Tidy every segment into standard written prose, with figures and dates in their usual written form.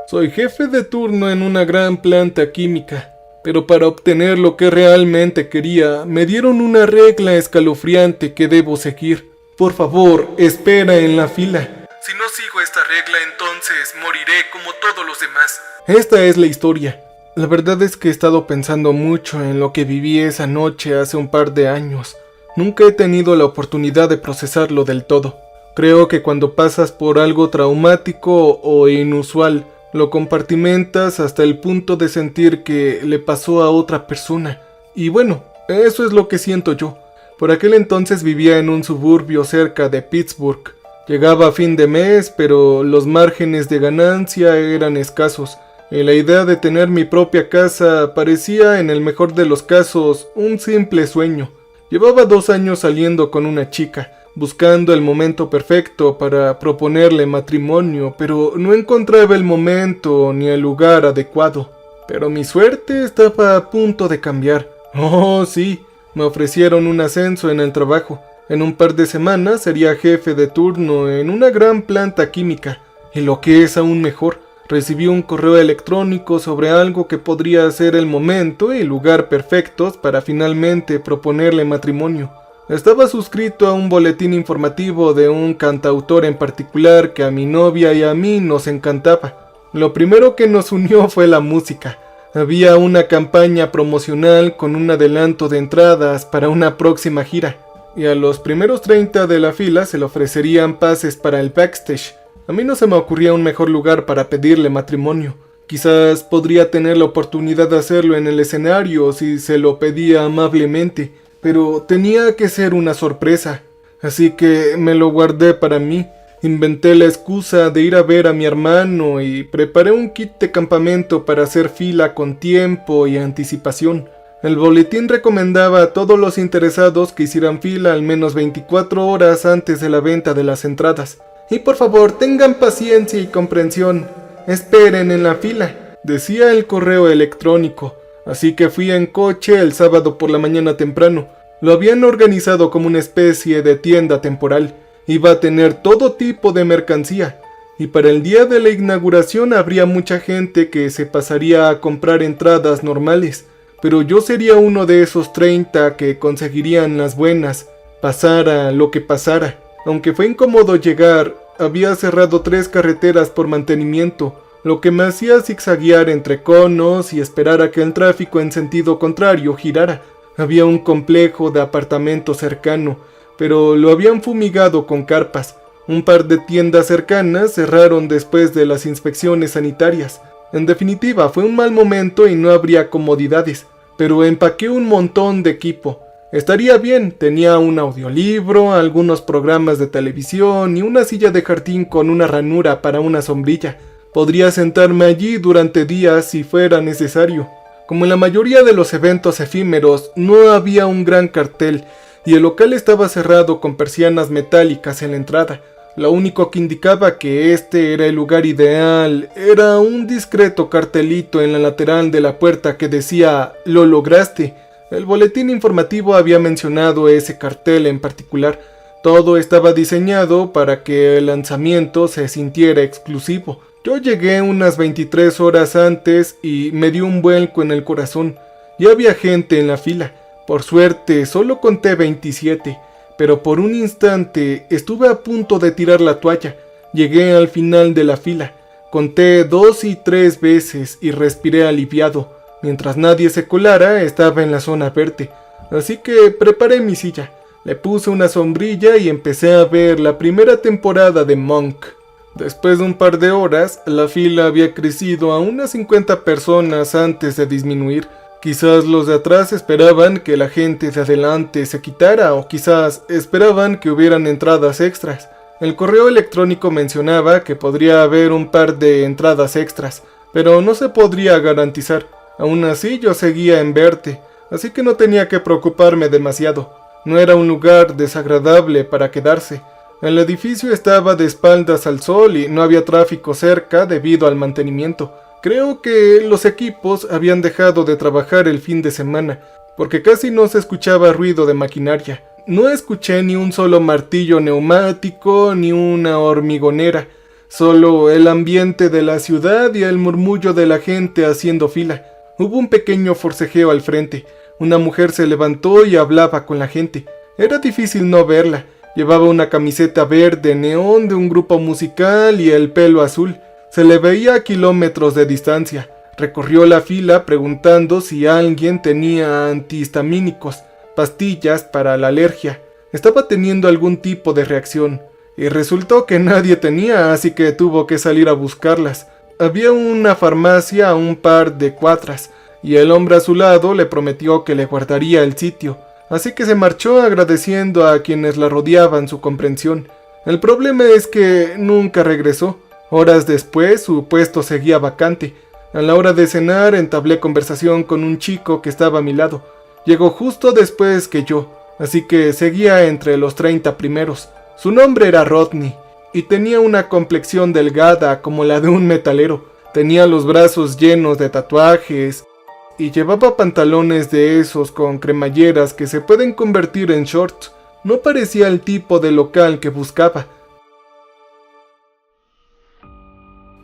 Soy jefe de turno en una gran planta química, pero para obtener lo que realmente quería, me dieron una regla escalofriante que debo seguir. Por favor, espera en la fila. Si no sigo esta regla, entonces moriré como todos los demás. Esta es la historia. La verdad es que he estado pensando mucho en lo que viví esa noche hace un par de años. Nunca he tenido la oportunidad de procesarlo del todo. Creo que cuando pasas por algo traumático o inusual, lo compartimentas hasta el punto de sentir que le pasó a otra persona. Y bueno, eso es lo que siento yo. Por aquel entonces vivía en un suburbio cerca de Pittsburgh. Llegaba a fin de mes, pero los márgenes de ganancia eran escasos. Y la idea de tener mi propia casa parecía, en el mejor de los casos, un simple sueño. Llevaba 2 años saliendo con una chica, buscando el momento perfecto para proponerle matrimonio, pero no encontraba el momento ni el lugar adecuado. Pero mi suerte estaba a punto de cambiar. Oh, sí, me ofrecieron un ascenso en el trabajo. En un par de semanas sería jefe de turno en una gran planta química. Y lo que es aún mejor, recibí un correo electrónico sobre algo que podría ser el momento y lugar perfectos para finalmente proponerle matrimonio. Estaba suscrito a un boletín informativo de un cantautor en particular que a mi novia y a mí nos encantaba. Lo primero que nos unió fue la música. Había una campaña promocional con un adelanto de entradas para una próxima gira, y a los primeros 30 de la fila se le ofrecerían pases para el backstage. A mí no se me ocurría un mejor lugar para pedirle matrimonio. Quizás podría tener la oportunidad de hacerlo en el escenario si se lo pedía amablemente, pero tenía que ser una sorpresa. Así que me lo guardé para mí. Inventé la excusa de ir a ver a mi hermano y preparé un kit de campamento para hacer fila con tiempo y anticipación. El boletín recomendaba a todos los interesados que hicieran fila al menos 24 horas antes de la venta de las entradas. Y por favor, tengan paciencia y comprensión. Esperen en la fila, decía el correo electrónico. Así que fui en coche el sábado por la mañana temprano. Lo habían organizado como una especie de tienda temporal. Iba a tener todo tipo de mercancía. Y para el día de la inauguración habría mucha gente que se pasaría a comprar entradas normales. Pero yo sería uno de esos 30 que conseguirían las buenas, pasara lo que pasara. Aunque fue incómodo llegar, había cerrado 3 carreteras por mantenimiento, lo que me hacía zigzaguear entre conos y esperar a que el tráfico en sentido contrario girara. Había un complejo de apartamentos cercano, pero lo habían fumigado con carpas. Un par de tiendas cercanas cerraron después de las inspecciones sanitarias. En definitiva, fue un mal momento y no habría comodidades, pero empaqué un montón de equipo. Estaría bien, tenía un audiolibro, algunos programas de televisión y una silla de jardín con una ranura para una sombrilla. Podría sentarme allí durante días si fuera necesario. Como en la mayoría de los eventos efímeros, no había un gran cartel y el local estaba cerrado con persianas metálicas en la entrada. Lo único que indicaba que este era el lugar ideal era un discreto cartelito en la lateral de la puerta que decía «Lo lograste». El boletín informativo había mencionado ese cartel en particular. Todo estaba diseñado para que el lanzamiento se sintiera exclusivo. Yo llegué unas 23 horas antes y me dio un vuelco en el corazón. Ya había gente en la fila. Por suerte, solo conté 27. Pero por un instante estuve a punto de tirar la toalla. Llegué al final de la fila. Conté 2 y 3 veces y respiré aliviado. Mientras nadie se colara, estaba en la zona verde. Así que preparé mi silla. Le puse una sombrilla y empecé a ver la primera temporada de Monk. Después de un par de horas, la fila había crecido a unas 50 personas antes de disminuir. Quizás los de atrás esperaban que la gente de adelante se quitara o quizás esperaban que hubieran entradas extras. El correo electrónico mencionaba que podría haber un par de entradas extras, pero no se podría garantizar. Aún así yo seguía en verde, así que no tenía que preocuparme demasiado. No era un lugar desagradable para quedarse. El edificio estaba de espaldas al sol y no había tráfico cerca debido al mantenimiento. Creo que los equipos habían dejado de trabajar el fin de semana, porque casi no se escuchaba ruido de maquinaria. No escuché ni un solo martillo neumático ni una hormigonera. solo el ambiente de la ciudad y el murmullo de la gente haciendo fila. Hubo un pequeño forcejeo al frente. Una mujer se levantó y hablaba con la gente. Era difícil no verla. Llevaba una camiseta verde neón de un grupo musical y el pelo azul. Se le veía a kilómetros de distancia. Recorrió la fila preguntando si alguien tenía antihistamínicos, pastillas para la alergia. Estaba teniendo algún tipo de reacción. Y resultó que nadie tenía, así que tuvo que salir a buscarlas. Había una farmacia a un par de cuadras, y el hombre a su lado le prometió que le guardaría el sitio. Así que se marchó agradeciendo a quienes la rodeaban su comprensión. El problema es que nunca regresó. Horas después su puesto seguía vacante. A la hora de cenar entablé conversación con un chico que estaba a mi lado. Llegó justo después que yo, así que seguía entre los 30 primeros. Su nombre era Rodney, y tenía una complexión delgada como la de un metalero. Tenía los brazos llenos de tatuajes, y llevaba pantalones de esos con cremalleras que se pueden convertir en shorts. No parecía el tipo de local que buscaba.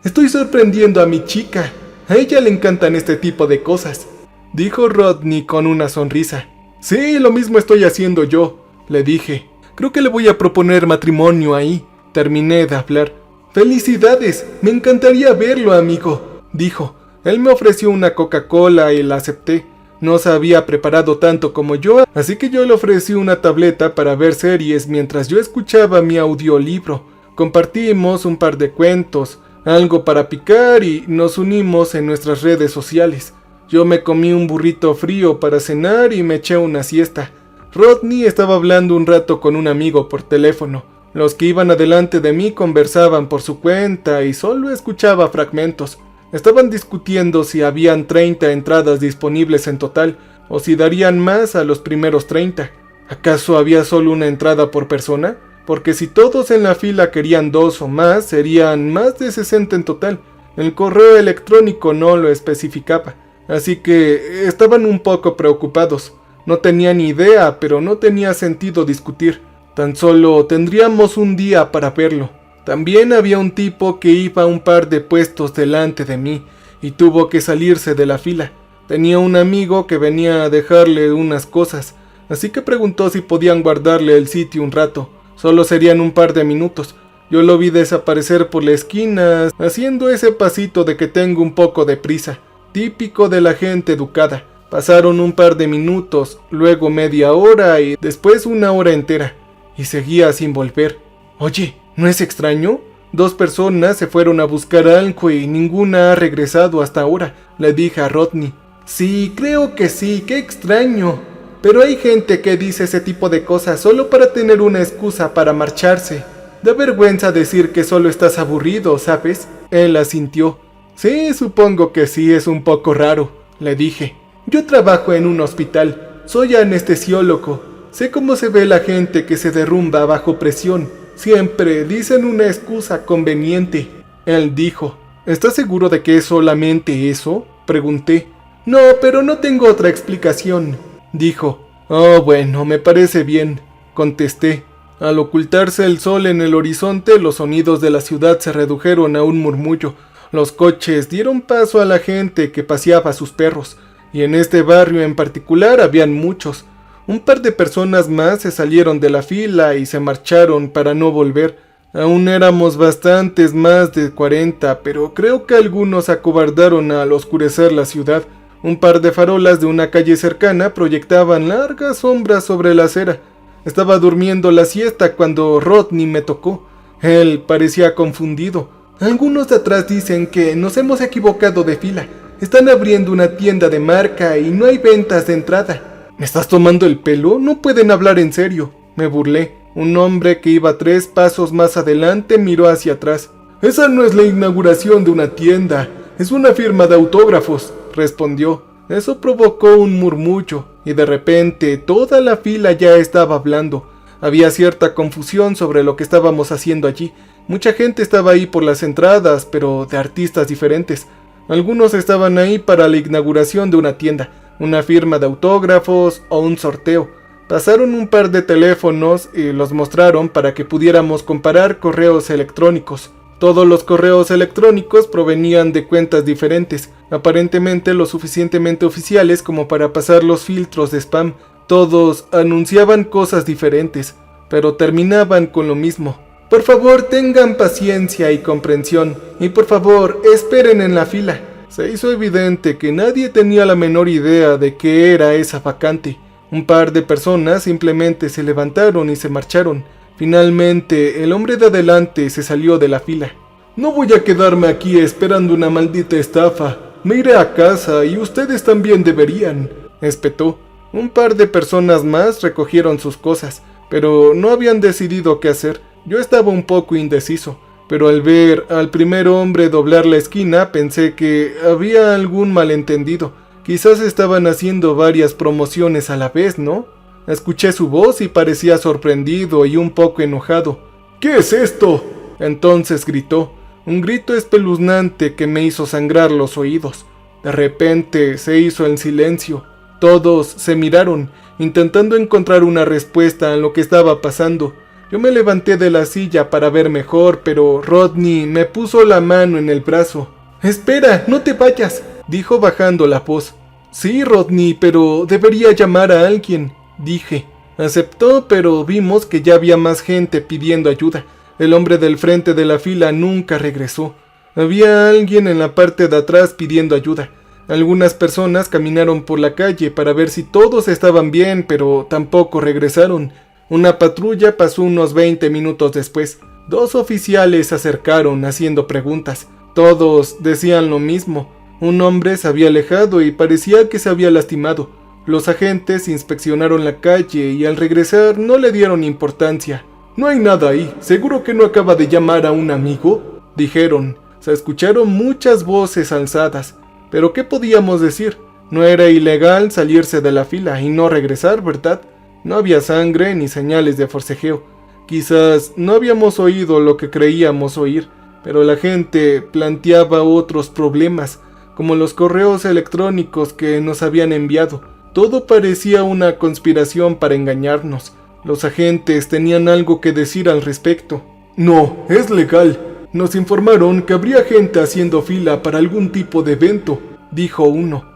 «Estoy sorprendiendo a mi chica. A ella le encantan este tipo de cosas», dijo Rodney con una sonrisa. «Sí, lo mismo estoy haciendo yo», le dije. «Creo que le voy a proponer matrimonio ahí». Terminé de hablar. «Felicidades, me encantaría verlo, amigo», dijo. Él me ofreció una Coca-Cola y la acepté. No se había preparado tanto como yo, así que yo le ofrecí una tableta para ver series mientras yo escuchaba mi audiolibro. Compartimos un par de cuentos, algo para picar y nos unimos en nuestras redes sociales. Yo me comí un burrito frío para cenar y me eché una siesta. Rodney estaba hablando un rato con un amigo por teléfono. Los que iban adelante de mí conversaban por su cuenta y solo escuchaba fragmentos. Estaban discutiendo si habían 30 entradas disponibles en total, o si darían más a los primeros 30. ¿Acaso había solo una entrada por persona? Porque si todos en la fila querían 2 o más, serían más de 60 en total. El correo electrónico no lo especificaba, así que estaban un poco preocupados. No tenían idea, pero no tenía sentido discutir. Tan solo tendríamos un día para verlo. También había un tipo que iba un par de puestos delante de mí y tuvo que salirse de la fila. Tenía un amigo que venía a dejarle unas cosas, así que preguntó si podían guardarle el sitio un rato. Solo serían un par de minutos. Yo lo vi desaparecer por la esquina, haciendo ese pasito de que tengo un poco de prisa, típico de la gente educada. Pasaron un par de minutos, luego media hora y después una hora entera, y seguía sin volver. «Oye, ¿no es extraño? 2 personas se fueron a buscar algo y ninguna ha regresado hasta ahora», le dije a Rodney. «Sí, creo que sí, qué extraño. Pero hay gente que dice ese tipo de cosas solo para tener una excusa para marcharse. Da vergüenza decir que solo estás aburrido, ¿sabes?». Él asintió. «Sí, supongo que sí, es un poco raro», le dije. «Yo trabajo en un hospital, soy anestesiólogo. Sé cómo se ve la gente que se derrumba bajo presión. Siempre dicen una excusa conveniente». Él dijo. «¿Estás seguro de que es solamente eso?», pregunté. «No, pero no tengo otra explicación», dijo. «Oh, bueno, me parece bien», contesté. Al ocultarse el sol en el horizonte, los sonidos de la ciudad se redujeron a un murmullo. Los coches dieron paso a la gente que paseaba a sus perros, y en este barrio en particular habían muchos. Un par de personas más se salieron de la fila y se marcharon para no volver. Aún éramos bastantes, más de 40, pero creo que algunos se acobardaron al oscurecer la ciudad. Un par de farolas de una calle cercana proyectaban largas sombras sobre la acera. Estaba durmiendo la siesta cuando Rodney me tocó. Él parecía confundido. «Algunos de atrás dicen que nos hemos equivocado de fila. Están abriendo una tienda de marca y no hay ventas de entrada». «¿Me estás tomando el pelo? No pueden hablar en serio», me burlé. Un hombre que iba 3 pasos más adelante miró hacia atrás. «Esa no es la inauguración de una tienda, es una firma de autógrafos», respondió. Eso provocó un murmullo, y de repente toda la fila ya estaba hablando. Había cierta confusión sobre lo que estábamos haciendo allí. Mucha gente estaba ahí por las entradas, pero de artistas diferentes. Algunos estaban ahí para la inauguración de una tienda, una firma de autógrafos o un sorteo. Pasaron un par de teléfonos y los mostraron para que pudiéramos comparar correos electrónicos. Todos los correos electrónicos provenían de cuentas diferentes, aparentemente lo suficientemente oficiales como para pasar los filtros de spam. Todos anunciaban cosas diferentes, pero terminaban con lo mismo. Por favor, tengan paciencia y comprensión, y por favor, esperen en la fila. Se hizo evidente que nadie tenía la menor idea de qué era esa vacante. Un par de personas simplemente se levantaron y se marcharon. Finalmente, el hombre de adelante se salió de la fila. No voy a quedarme aquí esperando una maldita estafa. Me iré a casa y ustedes también deberían, espetó. Un par de personas más recogieron sus cosas, pero no habían decidido qué hacer. Yo estaba un poco indeciso, pero al ver al primer hombre doblar la esquina pensé que había algún malentendido. Quizás estaban haciendo varias promociones a la vez, ¿no? Escuché su voz y parecía sorprendido y un poco enojado. ¿Qué es esto? Entonces gritó, un grito espeluznante que me hizo sangrar los oídos. De repente se hizo el silencio. Todos se miraron, intentando encontrar una respuesta a lo que estaba pasando. Yo me levanté de la silla para ver mejor, pero Rodney me puso la mano en el brazo. «Espera, no te vayas», dijo bajando la voz. «Sí, Rodney, pero debería llamar a alguien», dije. Aceptó, pero vimos que ya había más gente pidiendo ayuda. El hombre del frente de la fila nunca regresó. Había alguien en la parte de atrás pidiendo ayuda. Algunas personas caminaron por la calle para ver si todos estaban bien, pero tampoco regresaron. Una patrulla pasó unos 20 minutos después. 2 oficiales se acercaron haciendo preguntas. Todos decían lo mismo. Un hombre se había alejado y parecía que se había lastimado. Los agentes inspeccionaron la calle y al regresar no le dieron importancia. «No hay nada ahí, ¿seguro que no acaba de llamar a un amigo?», dijeron. Se escucharon muchas voces alzadas. ¿Pero qué podíamos decir? No era ilegal salirse de la fila y no regresar, ¿verdad? No había sangre ni señales de forcejeo. Quizás no habíamos oído lo que creíamos oír, pero la gente planteaba otros problemas, como los correos electrónicos que nos habían enviado. Todo parecía una conspiración para engañarnos. Los agentes tenían algo que decir al respecto. «No, es legal. Nos informaron que habría gente haciendo fila para algún tipo de evento», dijo uno.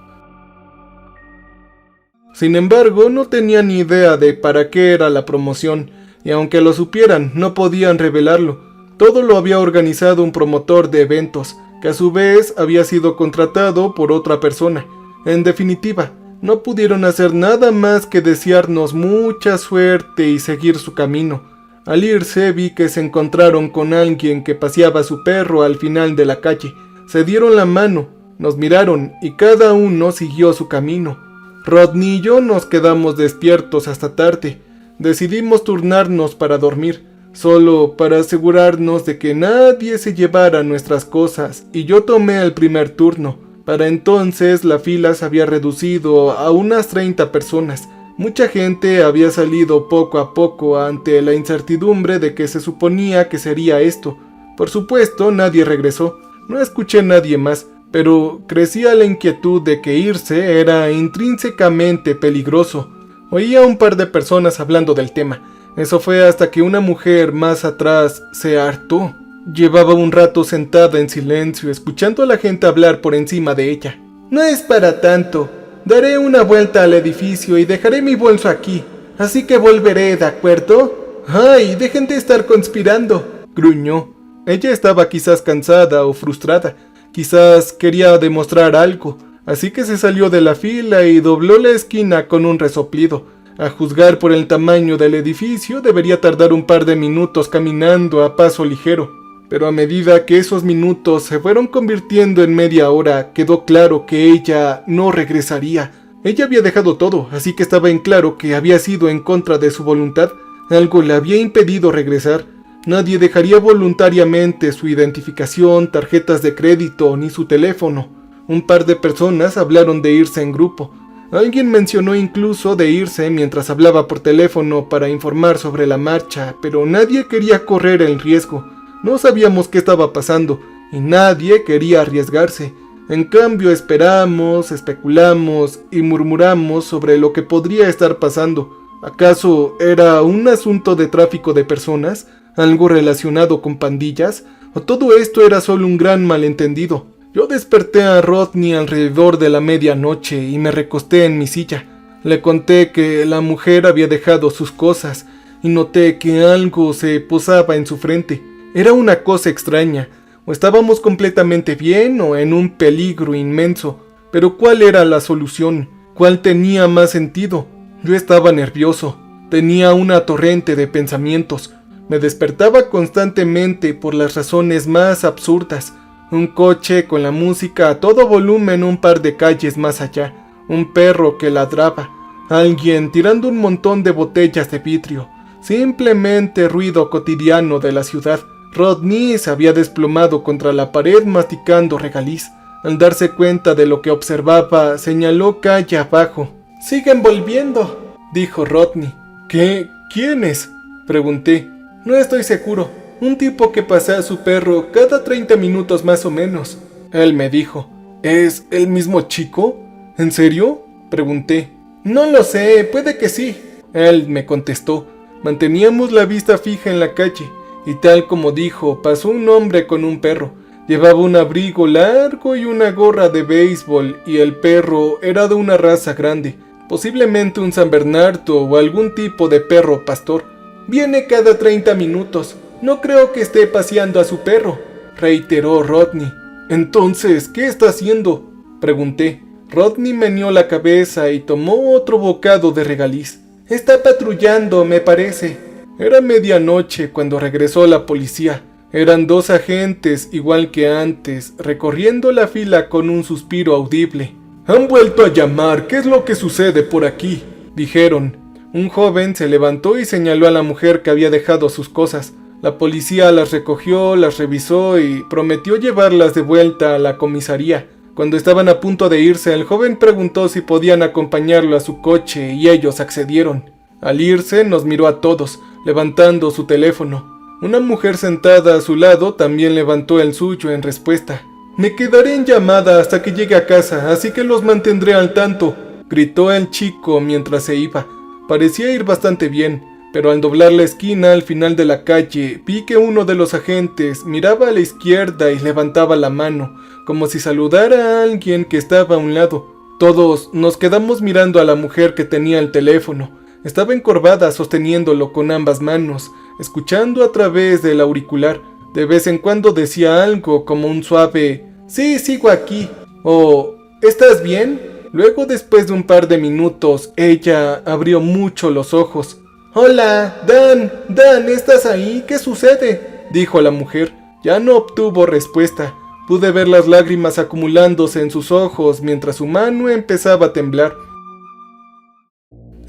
Sin embargo, no tenían ni idea de para qué era la promoción, y aunque lo supieran, no podían revelarlo. Todo lo había organizado un promotor de eventos, que a su vez había sido contratado por otra persona. En definitiva, no pudieron hacer nada más que desearnos mucha suerte y seguir su camino. Al irse vi que se encontraron con alguien que paseaba a su perro al final de la calle. Se dieron la mano, nos miraron y cada uno siguió su camino. Rodney y yo nos quedamos despiertos hasta tarde. Decidimos turnarnos para dormir, solo para asegurarnos de que nadie se llevara nuestras cosas, y yo tomé el primer turno. Para entonces la fila se había reducido a unas 30 personas. Mucha gente había salido poco a poco ante la incertidumbre de que se suponía que sería esto. Por supuesto, nadie regresó. No escuché a nadie más, pero crecía la inquietud de que irse era intrínsecamente peligroso. Oía a un par de personas hablando del tema. Eso fue hasta que una mujer más atrás se hartó. Llevaba un rato sentada en silencio, escuchando a la gente hablar por encima de ella. «No es para tanto. Daré una vuelta al edificio y dejaré mi bolso aquí. Así que volveré, ¿de acuerdo?» «¡Ay, dejen de estar conspirando!», gruñó. Ella estaba quizás cansada o frustrada. Quizás quería demostrar algo. Así que se salió de la fila y dobló la esquina con un resoplido. A juzgar por el tamaño del edificio, debería tardar un par de minutos caminando a paso ligero. Pero a medida que esos minutos se fueron convirtiendo en media hora, quedó claro que ella no regresaría. Ella había dejado todo, así que estaba en claro que había sido en contra de su voluntad. Algo le había impedido regresar. Nadie dejaría voluntariamente su identificación, tarjetas de crédito ni su teléfono. Un par de personas hablaron de irse en grupo. Alguien mencionó incluso de irse mientras hablaba por teléfono para informar sobre la marcha, pero nadie quería correr el riesgo. No sabíamos qué estaba pasando y nadie quería arriesgarse. En cambio esperamos, especulamos y murmuramos sobre lo que podría estar pasando. ¿Acaso era un asunto de tráfico de personas? ¿Algo relacionado con pandillas? ¿O todo esto era solo un gran malentendido? Yo desperté a Rodney alrededor de la medianoche y me recosté en mi silla. Le conté que la mujer había dejado sus cosas y noté que algo se posaba en su frente. Era una cosa extraña. O estábamos completamente bien o en un peligro inmenso. Pero ¿cuál era la solución? ¿Cuál tenía más sentido? Yo estaba nervioso. Tenía una torrente de pensamientos. Me despertaba constantemente por las razones más absurdas. Un coche con la música a todo volumen un par de calles más allá. Un perro que ladraba. Alguien tirando un montón de botellas de vidrio. Simplemente ruido cotidiano de la ciudad. Rodney se había desplomado contra la pared masticando regaliz. Al darse cuenta de lo que observaba, señaló calle abajo. «¡Siguen volviendo!», dijo Rodney. «¿Qué? ¿Quiénes?», pregunté. «No estoy seguro. Un tipo que pasea a su perro cada 30 minutos más o menos». Él me dijo. «¿Es el mismo chico? ¿En serio?», pregunté. «No lo sé, puede que sí». Él me contestó. Manteníamos la vista fija en la calle, y tal como dijo, pasó un hombre con un perro. Llevaba un abrigo largo y una gorra de béisbol, y el perro era de una raza grande, posiblemente un San Bernardo o algún tipo de perro pastor. «Viene cada 30 minutos. No creo que esté paseando a su perro», reiteró Rodney. «Entonces, ¿qué está haciendo?», pregunté. Rodney meneó la cabeza y tomó otro bocado de regaliz. «Está patrullando, me parece». Era medianoche cuando regresó la policía. Eran 2 agentes, igual que antes, recorriendo la fila con un suspiro audible. «Han vuelto a llamar, ¿qué es lo que sucede por aquí?», dijeron. Un joven se levantó y señaló a la mujer que había dejado sus cosas. La policía las recogió, las revisó y prometió llevarlas de vuelta a la comisaría. Cuando estaban a punto de irse, el joven preguntó si podían acompañarlo a su coche y ellos accedieron. Al irse, nos miró a todos, levantando su teléfono. Una mujer sentada a su lado también levantó el suyo en respuesta. «Me quedaré en llamada hasta que llegue a casa, así que los mantendré al tanto», gritó el chico mientras se iba. Parecía ir bastante bien, pero al doblar la esquina al final de la calle, vi que uno de los agentes miraba a la izquierda y levantaba la mano, como si saludara a alguien que estaba a un lado. Todos nos quedamos mirando a la mujer que tenía el teléfono. Estaba encorvada sosteniéndolo con ambas manos, escuchando a través del auricular. De vez en cuando decía algo como un suave «Sí, sigo aquí» o «¿Estás bien?». Luego, después de un par de minutos, ella abrió mucho los ojos. «Hola, Dan, ¿estás ahí? ¿Qué sucede?», dijo la mujer. Ya no obtuvo respuesta. Pude ver las lágrimas acumulándose en sus ojos mientras su mano empezaba a temblar.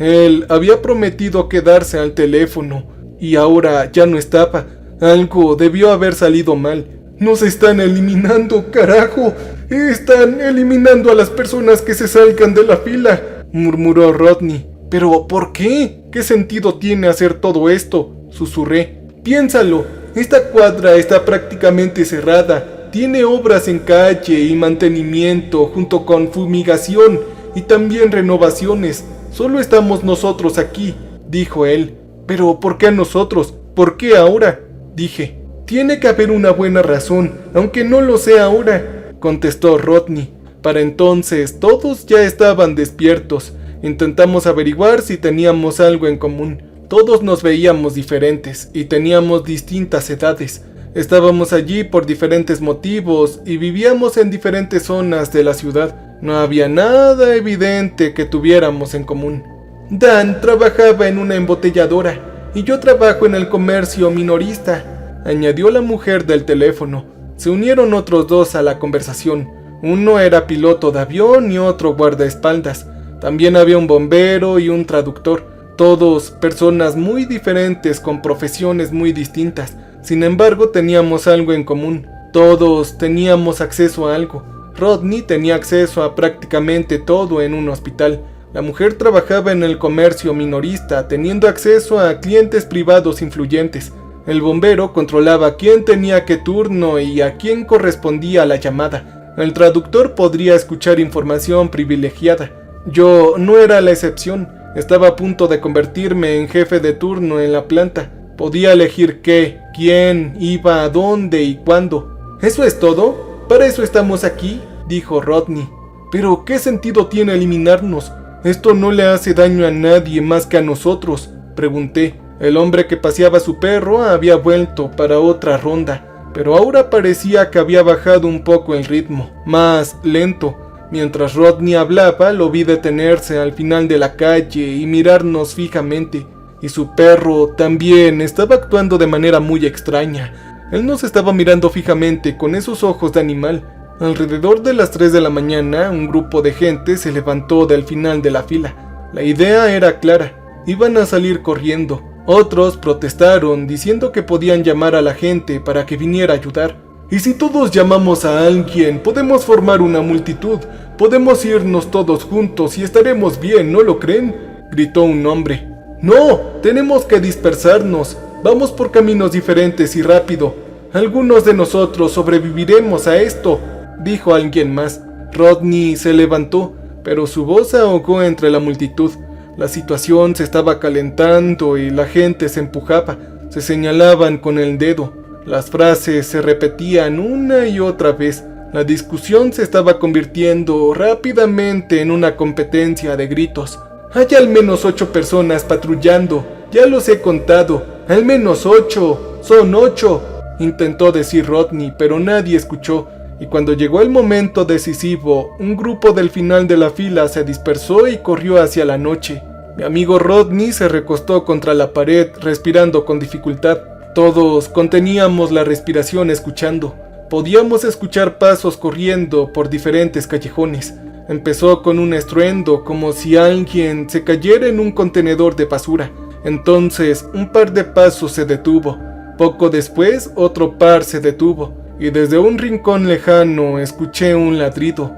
Él había prometido quedarse al teléfono y ahora ya no estaba. Algo debió haber salido mal. «Nos están eliminando, carajo. Están eliminando a las personas que se salgan de la fila», murmuró Rodney. «¿Pero por qué? ¿Qué sentido tiene hacer todo esto?», susurré. «Piénsalo, esta cuadra está prácticamente cerrada. Tiene obras en calle y mantenimiento junto con fumigación y también renovaciones. Solo estamos nosotros aquí», dijo él. «¿Pero por qué nosotros? ¿Por qué ahora?», dije. «Tiene que haber una buena razón, aunque no lo sé ahora», contestó Rodney. Para entonces todos ya estaban despiertos. Intentamos averiguar si teníamos algo en común. Todos nos veíamos diferentes y teníamos distintas edades. Estábamos allí por diferentes motivos y vivíamos en diferentes zonas de la ciudad. No había nada evidente que tuviéramos en común. «Dan trabajaba en una embotelladora y yo trabajo en el comercio minorista», añadió la mujer del teléfono. Se unieron otros 2 a la conversación. Uno era piloto de avión y otro guardaespaldas. También había un bombero y un traductor. Todos personas muy diferentes con profesiones muy distintas. Sin embargo, teníamos algo en común. Todos teníamos acceso a algo. Rodney tenía acceso a prácticamente todo en un hospital. La mujer trabajaba en el comercio minorista, teniendo acceso a clientes privados influyentes. El bombero controlaba quién tenía qué turno y a quién correspondía la llamada. El traductor podría escuchar información privilegiada. Yo no era la excepción. Estaba a punto de convertirme en jefe de turno en la planta. Podía elegir qué, quién iba a dónde y cuándo. ¿Eso es todo? ¿Para eso estamos aquí?, dijo Rodney. ¿Pero qué sentido tiene eliminarnos? Esto no le hace daño a nadie más que a nosotros, pregunté. El hombre que paseaba su perro había vuelto para otra ronda, pero ahora parecía que había bajado un poco el ritmo, más lento. Mientras Rodney hablaba, lo vi detenerse al final de la calle y mirarnos fijamente, y su perro también estaba actuando de manera muy extraña. Él nos estaba mirando fijamente con esos ojos de animal. Alrededor de las 3 de la mañana, un grupo de gente se levantó del final de la fila. La idea era clara, iban a salir corriendo. Otros protestaron diciendo que podían llamar a la gente para que viniera a ayudar. ¿Y si todos llamamos a alguien, podemos formar una multitud? Podemos irnos todos juntos y estaremos bien, ¿no lo creen?, gritó un hombre. No, tenemos que dispersarnos. Vamos por caminos diferentes y rápido. Algunos de nosotros sobreviviremos a esto, dijo alguien más. Rodney se levantó, pero su voz se ahogó entre la multitud. La situación se estaba calentando y la gente se empujaba, se señalaban con el dedo. Las frases se repetían una y otra vez. La discusión se estaba convirtiendo rápidamente en una competencia de gritos. Hay al menos 8 personas patrullando, ya los he contado. Al menos 8, son 8, intentó decir Rodney, pero nadie escuchó. Y cuando llegó el momento decisivo, un grupo del final de la fila se dispersó y corrió hacia la noche. Mi amigo Rodney se recostó contra la pared, respirando con dificultad. Todos conteníamos la respiración escuchando. Podíamos escuchar pasos corriendo por diferentes callejones. Empezó con un estruendo, como si alguien se cayera en un contenedor de basura. Entonces, un par de pasos se detuvo. Poco después, otro par se detuvo. Y desde un rincón lejano escuché un ladrido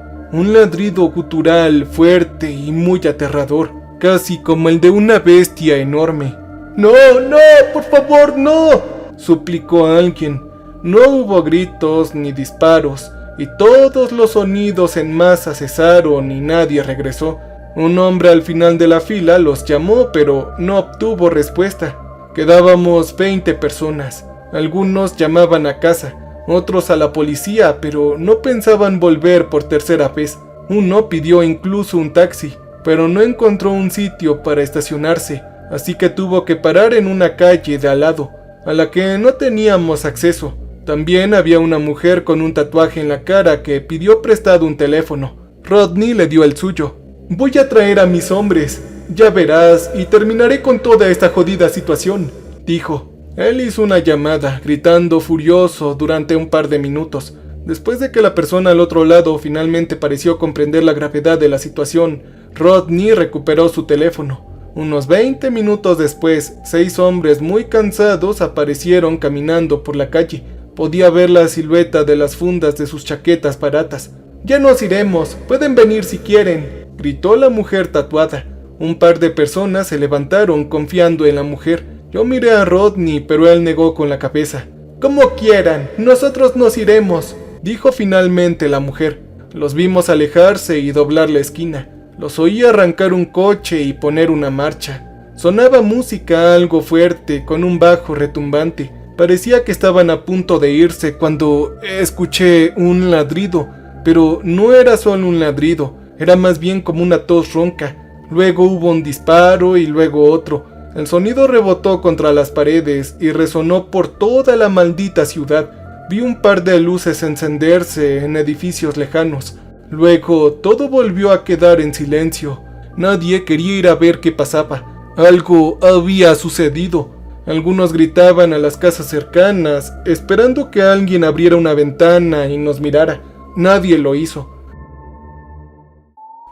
gutural fuerte y muy aterrador, casi como el de una bestia enorme. ¡No, no, por favor, no!, suplicó alguien. No hubo gritos ni disparos, y todos los sonidos en masa cesaron y nadie regresó. Un hombre al final de la fila los llamó, pero no obtuvo respuesta. Quedábamos 20 personas. Algunos llamaban a casa, otros a la policía, pero no pensaban volver por tercera vez. Uno pidió incluso un taxi, pero no encontró un sitio para estacionarse, así que tuvo que parar en una calle de al lado, a la que no teníamos acceso. También había una mujer con un tatuaje en la cara que pidió prestado un teléfono. Rodney le dio el suyo. Voy a traer a mis hombres, ya verás, y terminaré con toda esta jodida situación, dijo. Él hizo una llamada, gritando furioso durante un par de minutos. Después de que la persona al otro lado finalmente pareció comprender la gravedad de la situación, Rodney recuperó su teléfono. Unos 20 minutos después, 6 hombres muy cansados aparecieron caminando por la calle. Podía ver la silueta de las fundas de sus chaquetas baratas. «Ya nos iremos, pueden venir si quieren», gritó la mujer tatuada. Un par de personas se levantaron confiando en la mujer. Yo miré a Rodney, pero él negó con la cabeza. «Como quieran, nosotros nos iremos», dijo finalmente la mujer. Los vimos alejarse y doblar la esquina. Los oí arrancar un coche y poner una marcha. Sonaba música algo fuerte, con un bajo retumbante. Parecía que estaban a punto de irse cuando escuché un ladrido, pero no era solo un ladrido, era más bien como una tos ronca. Luego hubo un disparo y luego otro. El sonido rebotó contra las paredes y resonó por toda la maldita ciudad. Vi un par de luces encenderse en edificios lejanos. Luego todo volvió a quedar en silencio. Nadie quería ir a ver qué pasaba. Algo había sucedido. Algunos gritaban a las casas cercanas, esperando que alguien abriera una ventana y nos mirara. Nadie lo hizo.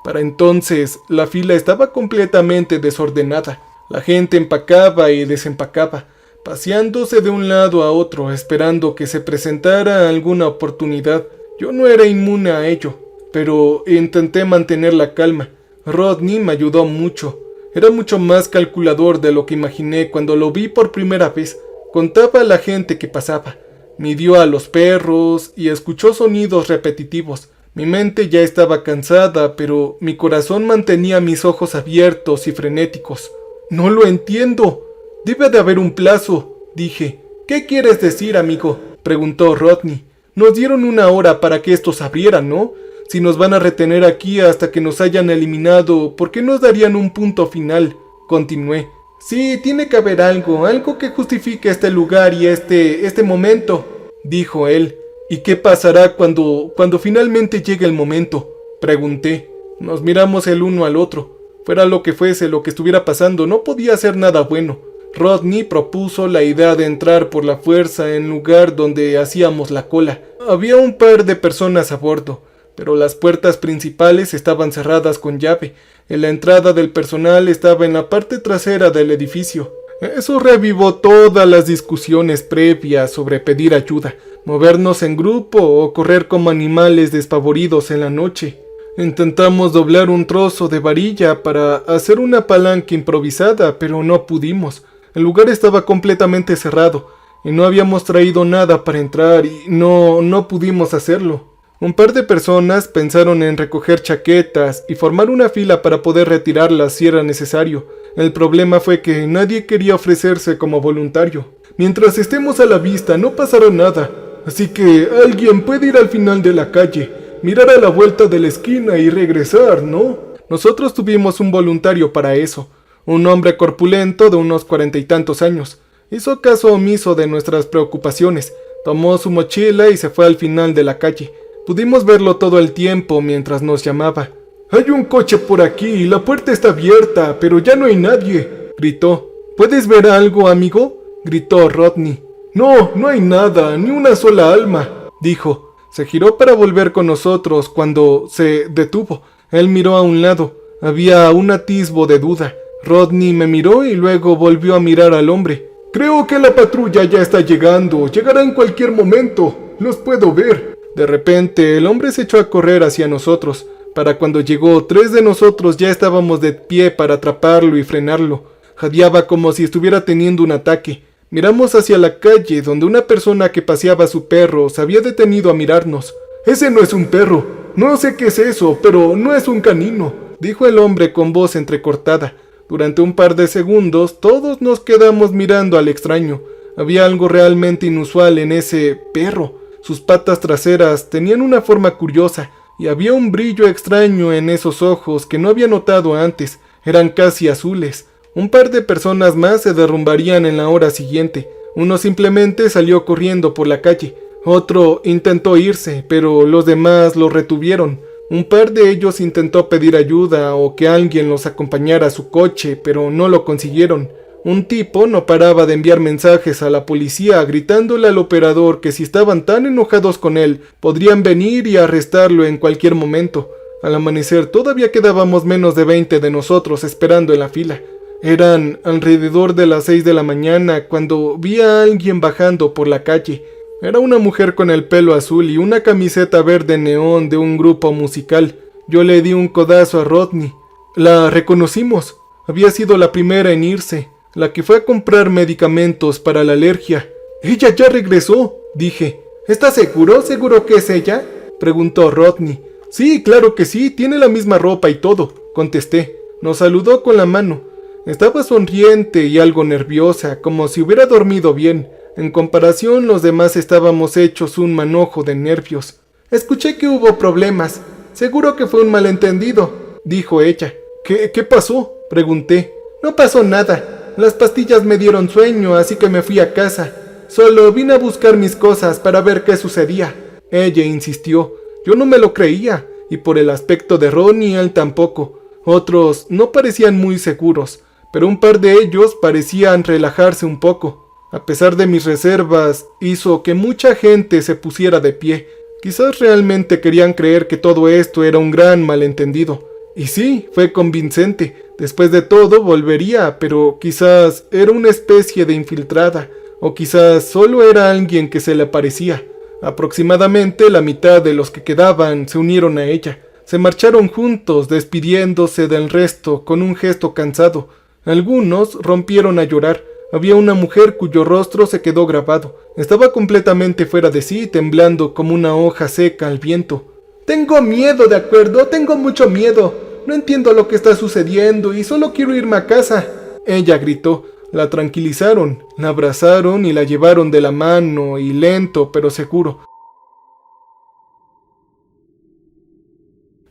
Para entonces, la fila estaba completamente desordenada. La gente empacaba y desempacaba, paseándose de un lado a otro, esperando que se presentara alguna oportunidad. Yo no era inmune a ello, pero intenté mantener la calma. Rodney me ayudó mucho. Era mucho más calculador de lo que imaginé cuando lo vi por primera vez. Contaba a la gente que pasaba, midió a los perros y escuchó sonidos repetitivos. Mi mente ya estaba cansada, pero mi corazón mantenía mis ojos abiertos y frenéticos. «No lo entiendo. Debe de haber un plazo», dije. ¿Qué quieres decir, amigo?, preguntó Rodney. Nos dieron 1 hora para que estos abrieran, ¿no? Si nos van a retener aquí hasta que nos hayan eliminado, ¿por qué nos darían un punto final? Continué. Sí, tiene que haber algo que justifique este lugar y este momento, dijo él. ¿Y qué pasará cuando finalmente llegue el momento?, pregunté. Nos miramos el uno al otro. Fuera lo que fuese lo que estuviera pasando, no podía ser nada bueno. Rodney propuso la idea de entrar por la fuerza en lugar donde hacíamos la cola. Había un par de personas a bordo, pero las puertas principales estaban cerradas con llave. La entrada del personal estaba en la parte trasera del edificio. Eso reavivó todas las discusiones previas sobre pedir ayuda, movernos en grupo o correr como animales despavoridos en la noche. Intentamos doblar un trozo de varilla para hacer una palanca improvisada, pero no pudimos. El lugar estaba completamente cerrado y no habíamos traído nada para entrar y no pudimos hacerlo. Un par de personas pensaron en recoger chaquetas y formar una fila para poder retirarlas si era necesario. El problema fue que nadie quería ofrecerse como voluntario. Mientras estemos a la vista no pasará nada, así que alguien puede ir al final de la calle, mirar a la vuelta de la esquina y regresar, ¿no? Nosotros tuvimos un voluntario para eso, un hombre corpulento de unos 40 y tantos años. Hizo caso omiso de nuestras preocupaciones, tomó su mochila y se fue al final de la calle. Pudimos verlo todo el tiempo mientras nos llamaba. «Hay un coche por aquí, la puerta está abierta, pero ya no hay nadie», gritó. «¿Puedes ver algo, amigo?», gritó Rodney. «No, no hay nada, ni una sola alma», dijo. Se giró para volver con nosotros cuando se detuvo. Él miró a un lado. Había un atisbo de duda. Rodney me miró y luego volvió a mirar al hombre. «Creo que la patrulla ya está llegando, llegará en cualquier momento, los puedo ver». De repente, el hombre se echó a correr hacia nosotros. Para cuando llegó, 3 de nosotros ya estábamos de pie para atraparlo y frenarlo. Jadeaba como si estuviera teniendo un ataque. Miramos hacia la calle, donde una persona que paseaba a su perro se había detenido a mirarnos. «Ese no es un perro, no sé qué es eso, pero no es un canino», dijo el hombre con voz entrecortada. Durante un par de segundos, todos nos quedamos mirando al extraño. Había algo realmente inusual en ese perro. Sus patas traseras tenían una forma curiosa, y había un brillo extraño en esos ojos que no había notado antes. Eran casi azules. Un par de personas más se derrumbarían en la hora siguiente. Uno simplemente salió corriendo por la calle. Otro intentó irse, pero los demás lo retuvieron. Un par de ellos intentó pedir ayuda o que alguien los acompañara a su coche, pero no lo consiguieron. Un tipo no paraba de enviar mensajes a la policía gritándole al operador que si estaban tan enojados con él, podrían venir y arrestarlo en cualquier momento. Al amanecer todavía quedábamos menos de 20 de nosotros esperando en la fila. Eran alrededor de las 6 de la mañana cuando vi a alguien bajando por la calle. Era una mujer con el pelo azul y una camiseta verde neón de un grupo musical. Yo le di un codazo a Rodney. La reconocimos. Había sido la primera en irse, la que fue a comprar medicamentos para la alergia. «Ella ya regresó», dije. «¿Estás seguro? ¿Seguro que es ella?», preguntó Rodney. «Sí, claro que sí, tiene la misma ropa y todo», contesté. Nos saludó con la mano. Estaba sonriente y algo nerviosa, como si hubiera dormido bien. En comparación, los demás estábamos hechos un manojo de nervios. «Escuché que hubo problemas. Seguro que fue un malentendido», dijo ella. ¿Qué pasó?», pregunté. «No pasó nada. Las pastillas me dieron sueño, así que me fui a casa. Solo vine a buscar mis cosas para ver qué sucedía». Ella insistió. Yo no me lo creía, y por el aspecto de Ronnie él tampoco. Otros no parecían muy seguros, pero un par de ellos parecían relajarse un poco. A pesar de mis reservas, hizo que mucha gente se pusiera de pie. Quizás realmente querían creer que todo esto era un gran malentendido. Y sí, fue convincente. Después de todo volvería, pero quizás era una especie de infiltrada, o quizás solo era alguien que se le parecía. Aproximadamente la mitad de los que quedaban se unieron a ella. Se marcharon juntos, despidiéndose del resto con un gesto cansado. Algunos rompieron a llorar. Había una mujer cuyo rostro se quedó grabado. Estaba completamente fuera de sí, temblando como una hoja seca al viento. «Tengo miedo, ¿de acuerdo? Tengo mucho miedo. No entiendo lo que está sucediendo y solo quiero irme a casa», ella gritó. La tranquilizaron, la abrazaron y la llevaron de la mano y lento pero seguro.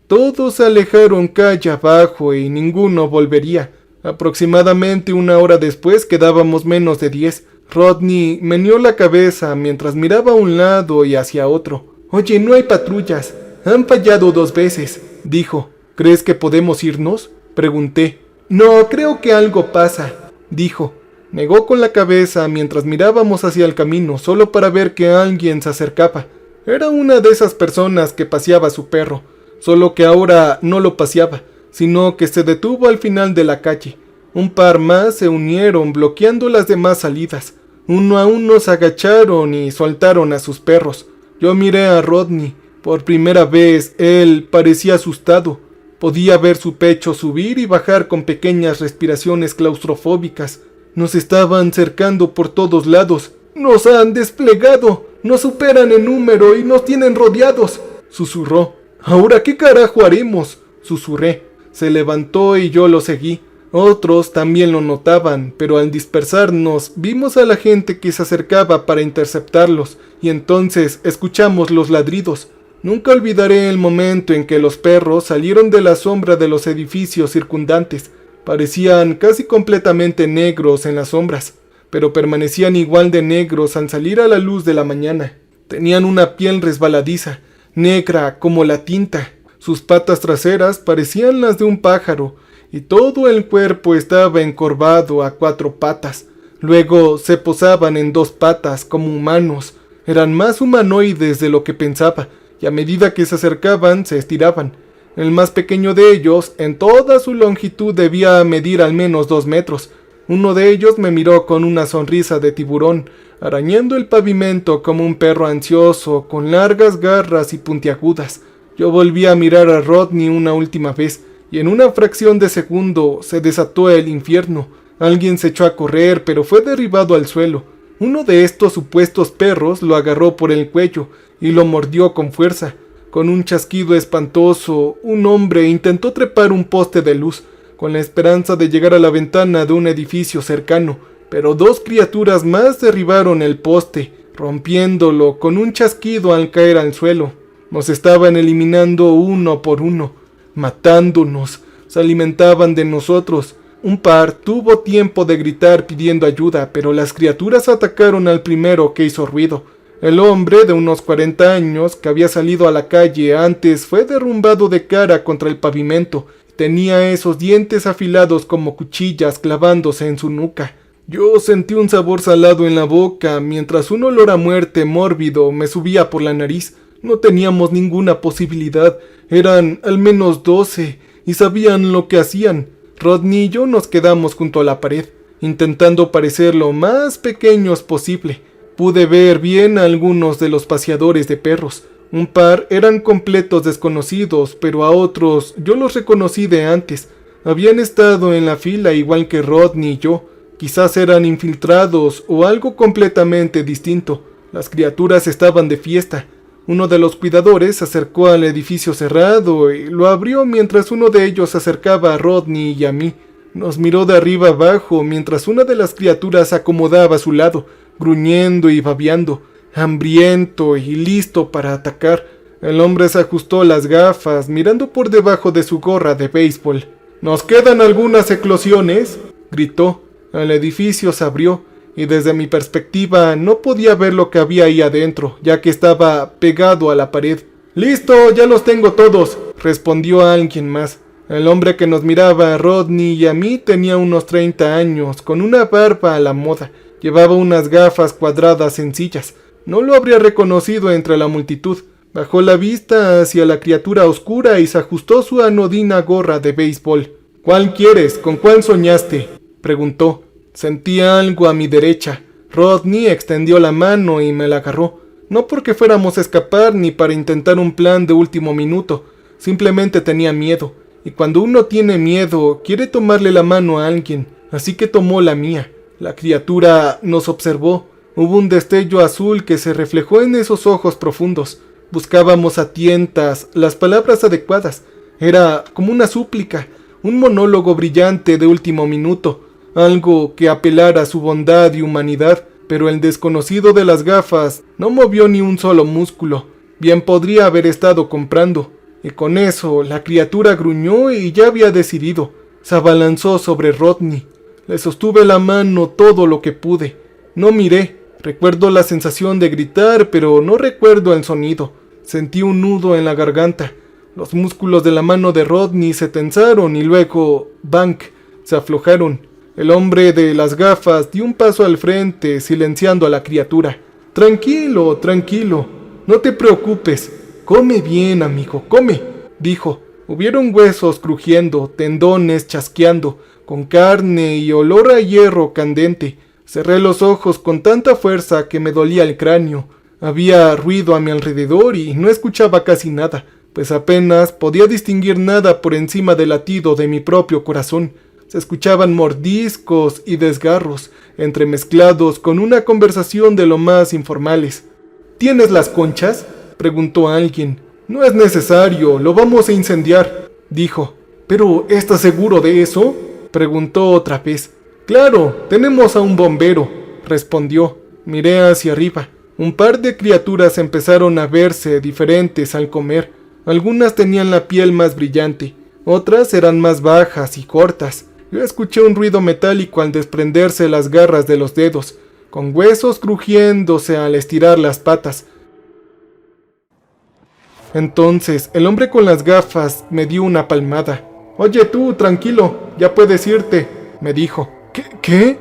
Todos se alejaron calle abajo y ninguno volvería. Aproximadamente una hora después quedábamos menos de 10. Rodney meneó la cabeza mientras miraba a un lado y hacia otro. «Oye, no hay patrullas. Han fallado 2 veces», dijo. «¿Crees que podemos irnos?», pregunté. «No, creo que algo pasa», dijo. Negó con la cabeza mientras mirábamos hacia el camino solo para ver que alguien se acercaba. Era una de esas personas que paseaba a su perro, solo que ahora no lo paseaba, sino que se detuvo al final de la calle. Un par más se unieron bloqueando las demás salidas. Uno a uno se agacharon y soltaron a sus perros. Yo miré a Rodney. Por primera vez él parecía asustado. Podía ver su pecho subir y bajar con pequeñas respiraciones claustrofóbicas. Nos estaban cercando por todos lados. «¡Nos han desplegado! ¡Nos superan en número y nos tienen rodeados!», susurró. «¿Ahora qué carajo haremos?», susurré. Se levantó y yo lo seguí. Otros también lo notaban, pero al dispersarnos vimos a la gente que se acercaba para interceptarlos, y entonces escuchamos los ladridos. Nunca olvidaré el momento en que los perros salieron de la sombra de los edificios circundantes. Parecían casi completamente negros en las sombras, pero permanecían igual de negros al salir a la luz de la mañana. Tenían una piel resbaladiza, negra como la tinta. Sus patas traseras parecían las de un pájaro, y todo el cuerpo estaba encorvado a 4 patas. Luego se posaban en 2 patas como humanos. Eran más humanoides de lo que pensaba, y a medida que se acercaban se estiraban. El más pequeño de ellos, en toda su longitud, debía medir al menos 2 metros. Uno de ellos me miró con una sonrisa de tiburón, arañando el pavimento como un perro ansioso, con largas garras y puntiagudas. Yo volví a mirar a Rodney una última vez, y en una fracción de segundo se desató el infierno. Alguien se echó a correr, pero fue derribado al suelo. Uno de estos supuestos perros lo agarró por el cuello y lo mordió con fuerza. Con un chasquido espantoso, un hombre intentó trepar un poste de luz, con la esperanza de llegar a la ventana de un edificio cercano, pero 2 criaturas más derribaron el poste, rompiéndolo con un chasquido al caer al suelo. Nos estaban eliminando uno por uno, matándonos. Se alimentaban de nosotros. Un par tuvo tiempo de gritar pidiendo ayuda, pero las criaturas atacaron al primero que hizo ruido. El hombre de unos 40 años que había salido a la calle antes fue derrumbado de cara contra el pavimento. Tenía esos dientes afilados como cuchillas clavándose en su nuca. Yo sentí un sabor salado en la boca mientras un olor a muerte mórbido me subía por la nariz. No teníamos ninguna posibilidad. Eran al menos 12 y sabían lo que hacían. Rodney y yo nos quedamos junto a la pared, intentando parecer lo más pequeños posible. Pude ver bien a algunos de los paseadores de perros. Un par eran completos desconocidos, pero a otros yo los reconocí de antes. Habían estado en la fila igual que Rodney y yo. Quizás eran infiltrados o algo completamente distinto. Las criaturas estaban de fiesta. Uno de los cuidadores se acercó al edificio cerrado y lo abrió mientras uno de ellos se acercaba a Rodney y a mí. Nos miró de arriba abajo mientras una de las criaturas se acomodaba a su lado, gruñendo y babeando, hambriento y listo para atacar. El hombre se ajustó las gafas, mirando por debajo de su gorra de béisbol. «¿Nos quedan algunas eclosiones?», gritó. El edificio se abrió, y desde mi perspectiva no podía ver lo que había ahí adentro, ya que estaba pegado a la pared. «¡Listo! ¡Ya los tengo todos!», respondió alguien más. El hombre que nos miraba a Rodney y a mí tenía unos 30 años, con una barba a la moda. Llevaba unas gafas cuadradas sencillas. No lo habría reconocido entre la multitud. Bajó la vista hacia la criatura oscura y se ajustó su anodina gorra de béisbol. «¿Cuál quieres? ¿Con cuál soñaste?», preguntó. Sentí algo a mi derecha. Rodney extendió la mano y me la agarró. No porque fuéramos a escapar ni para intentar un plan de último minuto. Simplemente tenía miedo. Y cuando uno tiene miedo, quiere tomarle la mano a alguien. Así que tomó la mía. La criatura nos observó. Hubo un destello azul que se reflejó en esos ojos profundos. Buscábamos a tientas las palabras adecuadas. Era como una súplica, un monólogo brillante de último minuto. algo que apelara a su bondad y humanidad, pero el desconocido de las gafas no movió ni un solo músculo. Bien podría haber estado comprando, y con eso la criatura gruñó y ya había decidido. Se abalanzó sobre Rodney. Le sostuve la mano todo lo que pude. No miré. Recuerdo la sensación de gritar, pero no recuerdo el sonido. Sentí un nudo en la garganta. Los músculos de la mano de Rodney se tensaron y luego, ¡bank!, se aflojaron. El hombre de las gafas dio un paso al frente, silenciando a la criatura. «Tranquilo, tranquilo, no te preocupes. Come bien, amigo, come», dijo. Hubieron huesos crujiendo, tendones chasqueando, con carne y olor a hierro candente. Cerré los ojos con tanta fuerza que me dolía el cráneo. Había ruido a mi alrededor y no escuchaba casi nada, pues apenas podía distinguir nada por encima del latido de mi propio corazón. Se escuchaban mordiscos y desgarros, entremezclados con una conversación de lo más informales. «¿Tienes las conchas?», preguntó alguien. «No es necesario, lo vamos a incendiar», dijo. «¿Pero estás seguro de eso?», preguntó otra vez. «Claro, tenemos a un bombero», respondió. Miré hacia arriba. Un par de criaturas empezaron a verse diferentes al comer. Algunas tenían la piel más brillante, otras eran más bajas y cortas. Yo escuché un ruido metálico al desprenderse las garras de los dedos, con huesos crujiéndose al estirar las patas. Entonces, el hombre con las gafas me dio una palmada. «Oye tú, tranquilo, ya puedes irte», me dijo. ¿Qué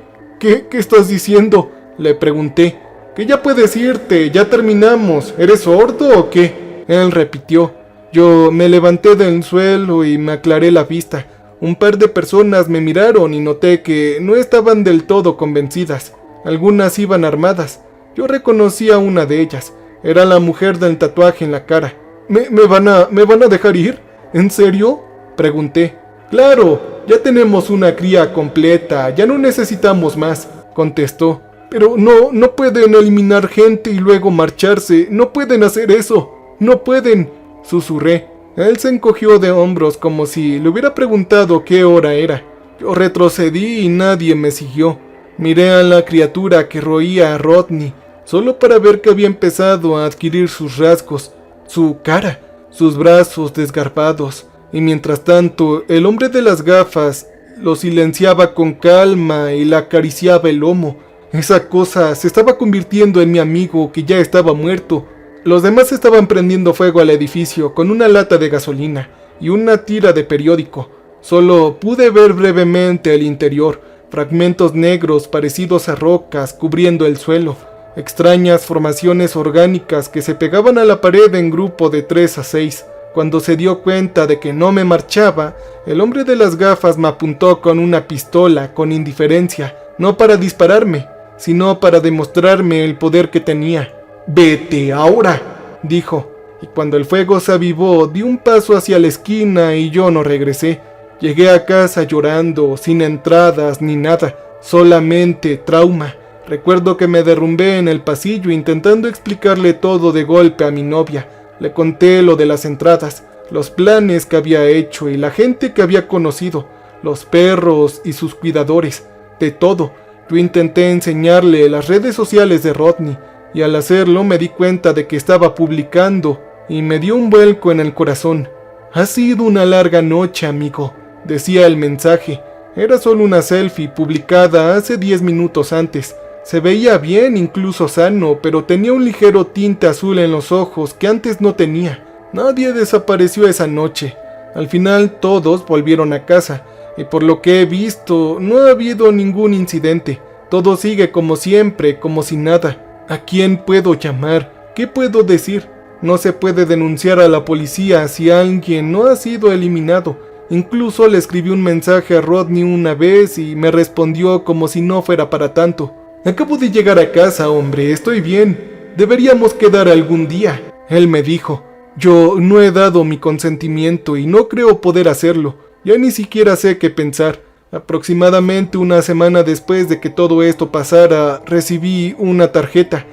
estás diciendo?», le pregunté. «Que ya puedes irte, ya terminamos. ¿Eres sordo o qué?», él repitió. Yo me levanté del suelo y me aclaré la vista. Un par de personas me miraron y noté que no estaban del todo convencidas. Algunas iban armadas. Yo reconocí a una de ellas. Era la mujer del tatuaje en la cara. ¿Me van a dejar ir? ¿En serio?, pregunté. «Claro, ya tenemos una cría completa, ya no necesitamos más», contestó. «Pero no pueden eliminar gente y luego marcharse, no pueden hacer eso, no pueden», susurré. Él se encogió de hombros como si le hubiera preguntado qué hora era. Yo retrocedí y nadie me siguió. Miré a la criatura que roía a Rodney, solo para ver que había empezado a adquirir sus rasgos, su cara, sus brazos desgarbados. Y mientras tanto, el hombre de las gafas lo silenciaba con calma y le acariciaba el lomo. Esa cosa se estaba convirtiendo en mi amigo que ya estaba muerto. Los demás estaban prendiendo fuego al edificio con una lata de gasolina y una tira de periódico. Solo pude ver brevemente el interior, fragmentos negros parecidos a rocas cubriendo el suelo, extrañas formaciones orgánicas que se pegaban a la pared en grupo de 3 a 6. Cuando se dio cuenta de que no me marchaba, el hombre de las gafas me apuntó con una pistola con indiferencia, no para dispararme, sino para demostrarme el poder que tenía. «Vete ahora», dijo, y cuando el fuego se avivó, di un paso hacia la esquina y yo no regresé. Llegué a casa llorando, sin entradas ni nada, solamente trauma. Recuerdo que me derrumbé en el pasillo intentando explicarle todo de golpe a mi novia. Le conté lo de las entradas, los planes que había hecho y la gente que había conocido, los perros y sus cuidadores, de todo. Yo intenté enseñarle las redes sociales de Rodney y al hacerlo me di cuenta de que estaba publicando y me dio un vuelco en el corazón. «Ha sido una larga noche, amigo», decía el mensaje. Era solo una selfie publicada hace 10 minutos antes. Se veía bien, incluso sano, pero tenía un ligero tinte azul en los ojos que antes no tenía. Nadie desapareció esa noche. Al final todos volvieron a casa, y por lo que he visto, no ha habido ningún incidente. Todo sigue como siempre, como si nada. ¿A quién puedo llamar? ¿Qué puedo decir? No se puede denunciar a la policía si alguien no ha sido eliminado. Incluso le escribí un mensaje a Rodney una vez y me respondió como si no fuera para tanto. «Acabo de llegar a casa, hombre, estoy bien. Deberíamos quedar algún día», él me dijo. Yo no he dado mi consentimiento y no creo poder hacerlo. Ya ni siquiera sé qué pensar. Aproximadamente una semana después de que todo esto pasara, recibí una tarjeta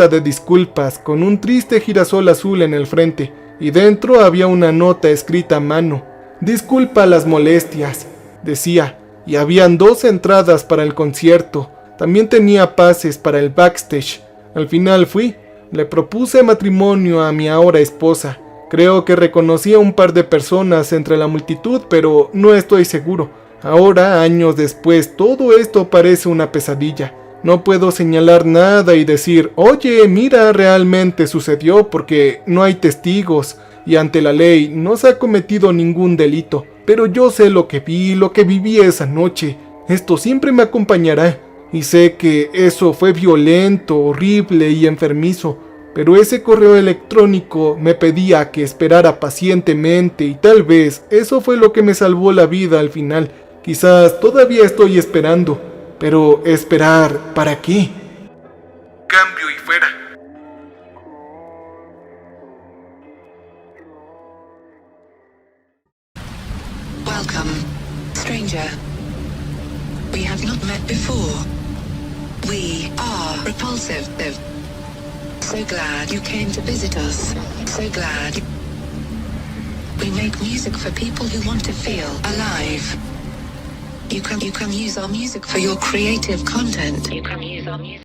de disculpas con un triste girasol azul en el frente, y dentro había una nota escrita a mano. «Disculpa las molestias», decía. y habían 2 entradas para el concierto. También tenía pases para el backstage. Al final fui. Le propuse matrimonio a mi ahora esposa. Creo que reconocí a un par de personas entre la multitud, pero no estoy seguro. Ahora, años después, todo esto parece una pesadilla. No puedo señalar nada y decir, oye, mira, realmente sucedió, porque no hay testigos y ante la ley no se ha cometido ningún delito. Pero yo sé lo que vi, lo que viví esa noche. Esto siempre me acompañará. Y sé que eso fue violento, horrible y enfermizo. Pero ese correo electrónico me pedía que esperara pacientemente y tal vez eso fue lo que me salvó la vida al final. Quizás todavía estoy esperando, pero ¿esperar para qué? Cambio y fuera. Welcome, stranger. We have not met before. We are repulsive. So glad you came to visit us. So glad. We make music for people who want to feel alive. You can use our music for your creative content.